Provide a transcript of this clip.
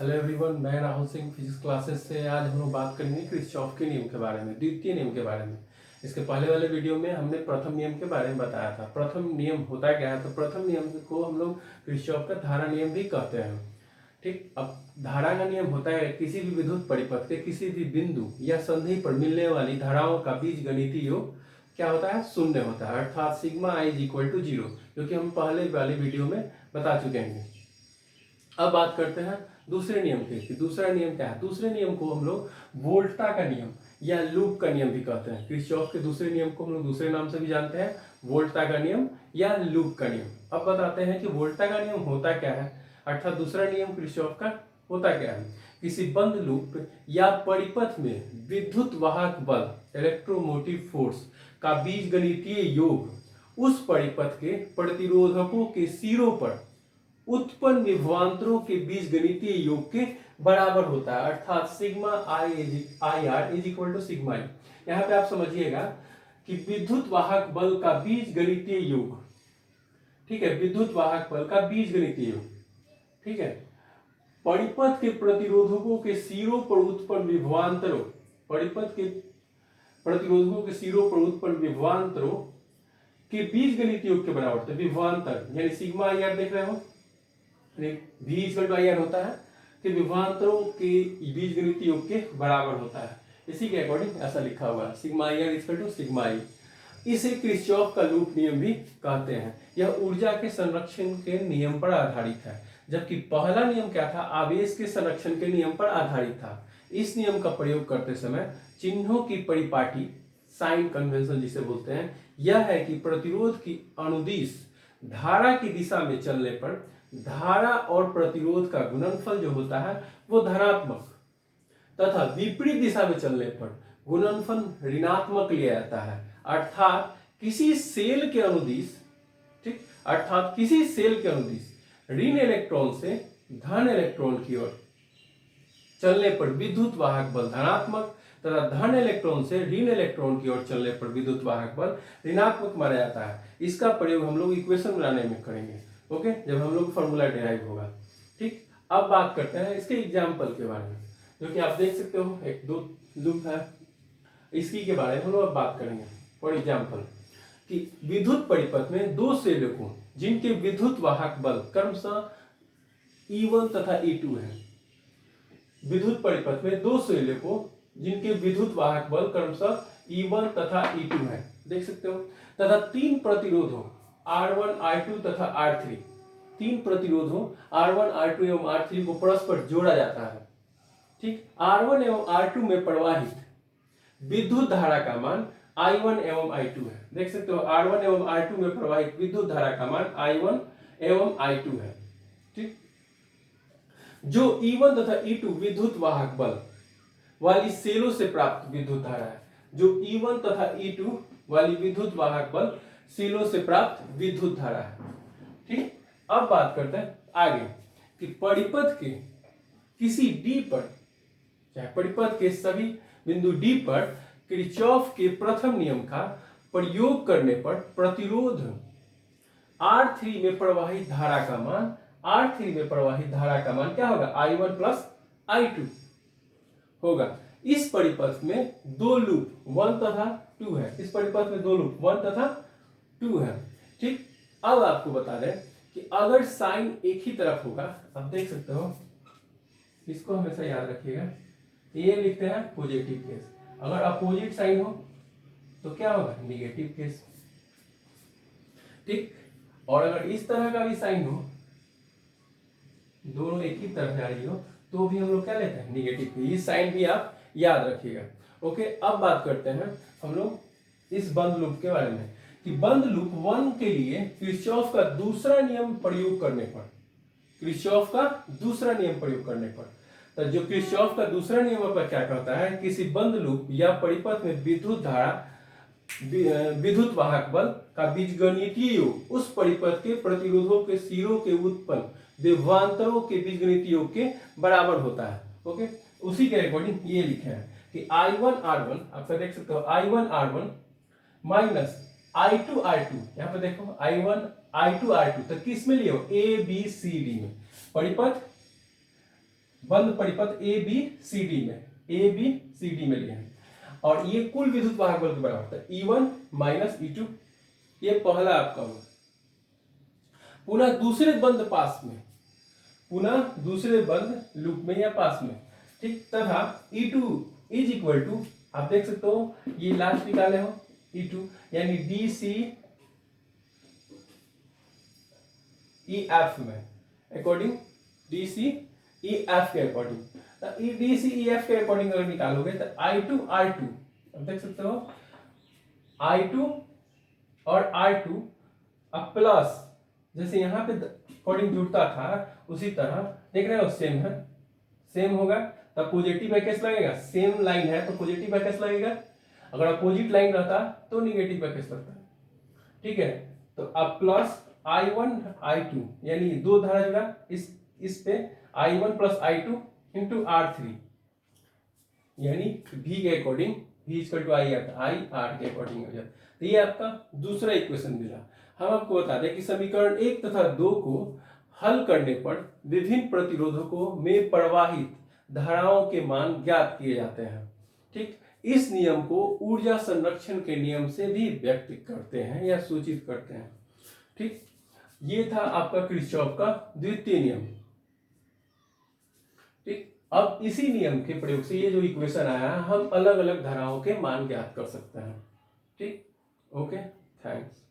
Hello everyone, मैं Rahul Singh physics classes से। आज हम लोग बात करेंगे किरचॉफ के नियम के बारे में, द्वितीय नियम के बारे में। इसके पहले वाले वीडियो में हमने प्रथम नियम के बारे में बताया था। प्रथम नियम होता क्या है, तो प्रथम नियम को हम लोग किरचॉफ का धारा नियम भी कहते हैं। ठीक, अब धारा का नियम होता है किसी भी विद्युत परिपथ के किसी भी बिंदु या संधि पर मिलने वाली धाराओं का बीजगणितीय योग क्या होता है, शून्य होता है, अर्थात sigma I is equal to 0, जो कि हम पहले वाले वीडियो में बता चुके हैं। अब बात करते हैं दूसरे नियम की कि दूसरा नियम क्या है। दूसरे नियम को हम लोग वोल्टा का नियम या लूप का नियम भी कहते हैं। किरचॉफ के दूसरे नियम को हम लोग दूसरे नाम से भी जानते हैं, वोल्टा का नियम या लूप का नियम। अब बताते हैं कि वोल्टा का नियम होता क्या है, अर्थात दूसरा नियम किरचॉफ का होता क्या है। किसी बंद लूप या परिपथ में विद्युत वाहक बल इलेक्ट्रोमोटिव फोर्स का बीजगणितीय योग उस परिपथ के प्रतिरोधकों के सिरों पर उत्पन्न विभवांतरों के बीजगणितीय योग के बराबर होता है, अर्थात sigma I R is equal to sigma I. यहाँ पे आप समझिएगा कि विद्युत वाहक बल का बीजगणितीय योग, ठीक है, विद्युत वाहक बल का बीजगणितीय योग, ठीक है, परिपथ के प्रतिरोधकों के सिरों पर उत्पन्न विभवांतरों, परिपथ के प्रतिरोधकों के सिरों पर उत्पन्न विभवांतरों के बीजगणितीय योग के बराबर होता है। विभवांतर यानी सिग्मा आई आर देख रहे हो, V equal to I R होता है कि विभवांतरों के बीजगणितीय योग के बराबर होता है। इसी के अकॉर्डिंग ऐसा लिखा हुआ है, sigma I R equal to sigma I. इसे किरचॉफ का लूप नियम भी कहते हैं। यह ऊर्जा के संरक्षण के नियम पर आधारित है, जबकि पहला नियम क्या था, आवेश के संरक्षण के नियम पर आधारित था। इस नियम का प्रयोग करते समय चिन्हों की परिपाटी, साइन कन्वेंशन जिसे बोलते हैं, यह है कि प्रतिरोध की अनुदिश धारा की दिशा में चलने पर धारा और प्रतिरोध का गुणनफल जो होता है वो धनात्मक, तथा विपरीत दिशा में चलने पर गुणनफल ऋणात्मक लिया जाता है। अर्थात किसी सेल के अनुदिश, ठीक, अर्थात किसी सेल के अनुदिश ऋण इलेक्ट्रॉन से धन इलेक्ट्रॉन की ओर चलने पर विद्युत वाहक बल धनात्मक तथा धन इलेक्ट्रॉन से ऋण इलेक्ट्रॉन की ओर चलने पर विद्युत वाहक बल ऋणात्मक माना जाता है। इसका प्रयोग हम लोग इक्वेशन बनाने में करेंगे, ओके, जब हम लोग फॉर्मूला डिराइव होगा। ठीक, अब बात करते हैं इसके एग्जाम्पल के बारे में, जो कि आप देख सकते हो एक दो लूप है, इसी के बारे में हम लोग अब बात करेंगे। फॉर एग्जाम्पल कि विद्युत परिपथ में दो सेलकों जिनके विद्युत वाहक बल क्रमशः E1 तथा E2 है। विद्युत परिपथ में दो सेलकों जिनके विद्युत वाहक बल क्रमशः E1 तथा E2 है, देख सकते हो, तथा तीन प्रतिरोधों R1, R2 तथा R3, तीन प्रतिरोधों R1, R2 एवं R3 को परस्पर जोड़ा जाता है। ठीक, R1 एवं R2 में प्रवाहित विद्युत धारा का मान I1 एवं I2 है। देख सकते हो R1 एवं R2 में प्रवाहित विद्युत धारा का मान I1 एवं I2 है। ठीक, जो E1 तथा E2 विद्युत वाहक बल वाली सेलों से प्राप्त विद्युत धारा है, जो E1 तथा E2 वाली विद्युत वाहक बल सेलों से प्राप्त विद्युत धारा है। ठीक, अब बात करते हैं आगे कि परिपथ के किसी D पर, चाहे परिपथ के सभी बिंदु D पर किरचॉफ के प्रथम नियम का प्रयोग करने पर प्रतिरोध R3 में प्रवाहित धारा का मान, R3 में प्रवाहित धारा का मान क्या होगा, I1 प्लस I2 होगा। इस परिपथ में दो लूप 1 तथा 2 है। इस परिपथ में दो लूप 1 तथा 2 है। ठीक, अब आपको बता दें कि अगर साइन एक ही तरफ होगा, आप देख सकते हो, इसको हमेशा याद रखिएगा, ये लिखते हैं पॉजिटिव केस। अगर अपोजिट साइन हो तो क्या होगा, निगेटिव केस। ठीक, और अगर इस तरह का भी साइन हो, दोनों एक ही तरफ जा रही हो, तो भी हम लोग क्या लेते हैं, निगेटिव केस। ये साइन भी आप याद रखिएगा। ओके, अब बात करते हैं हम लोग इस बंद लूप के बारे में कि बंद लूप 1 के लिए किरचॉफ का दूसरा नियम प्रयोग करने पर, किरचॉफ का दूसरा नियम प्रयोग करने पर, तो जो किरचॉफ का दूसरा नियम पर क्या कहता है, किसी बंद लूप या परिपथ में विद्युत धारा, विद्युत वाहक बल का बीजगणितीय योग उस परिपथ के प्रतिरोधों के सिरों के उत्पन्न विभवांतरों के बीजगणितीय योग के बराबर होता है। ओके, उसी के अकॉर्डिंग ये लिखा है कि I1 R1, आप देख सकते हो I1 R1 minus I2 R2, यहाँ पे देखो I1 I2 R2, तो किस में लिए हो, A B C D में। परिपथ बंद परिपथ ए बी सी डी में, ए बी सी डी में लिए हैं, और ये कुल विद्युत वाहक बल के बराबर होता है E1 माइनस E2। ये पहला आपका हुआ। पुनः दूसरे बंद पास में, पुनः दूसरे बंद लूप में या पास में, ठीक, तथा E2 इज इक्वल टू, आप देख सकते हो ये लास्ट निकाले हो E2 यानी DC EF में, अकॉर्डिंग DC EF के अकॉर्डिंग, DC EF के अकॉर्डिंग अगर निकालोगे तो I2 R2, अब देख सकते हो I2 और R2 अब प्लस, जैसे यहाँ पे अकॉर्डिंग जुड़ता था उसी तरह देख रहे हो सेम है, सेम होगा तब पॉजिटिव बैकेस लगेगा, सेम लाइन है तो पॉजिटिव बैकेस लगेगा, अगर अपोजिट लाइन रहता तो निगेटिव बैकेस लगता, ठीक है। तो अब प्लस I1 I2 यानी दो धारा जुड़ा, इस पे I1 plus I2 into R3 यानी V के according V equal to I R के अकॉर्डिंग हो जाता। तो ये आपका दूसरा इक्वेशन मिला। हम आपको बता दें कि समीकरण 1 तथा 2 को हल करने पर विभिन्न प्रतिरोधकों में प्रवाहित धाराओं के मान ज्ञात किए जाते हैं, ठीक। इस नियम को ऊर्जा संरक्षण के नियम से भी व्यक्त करते हैं या सूचित करते हैं, ठीक। ये था आपका किरचॉफ का द्वितीय नियम, ठीक। अब इसी नियम के प्रयोग से ये जो इक्वेशन आया है हम अलग अलग धाराओं के मान ज्ञात कर सकते हैं, ठीक। Okay, thanks.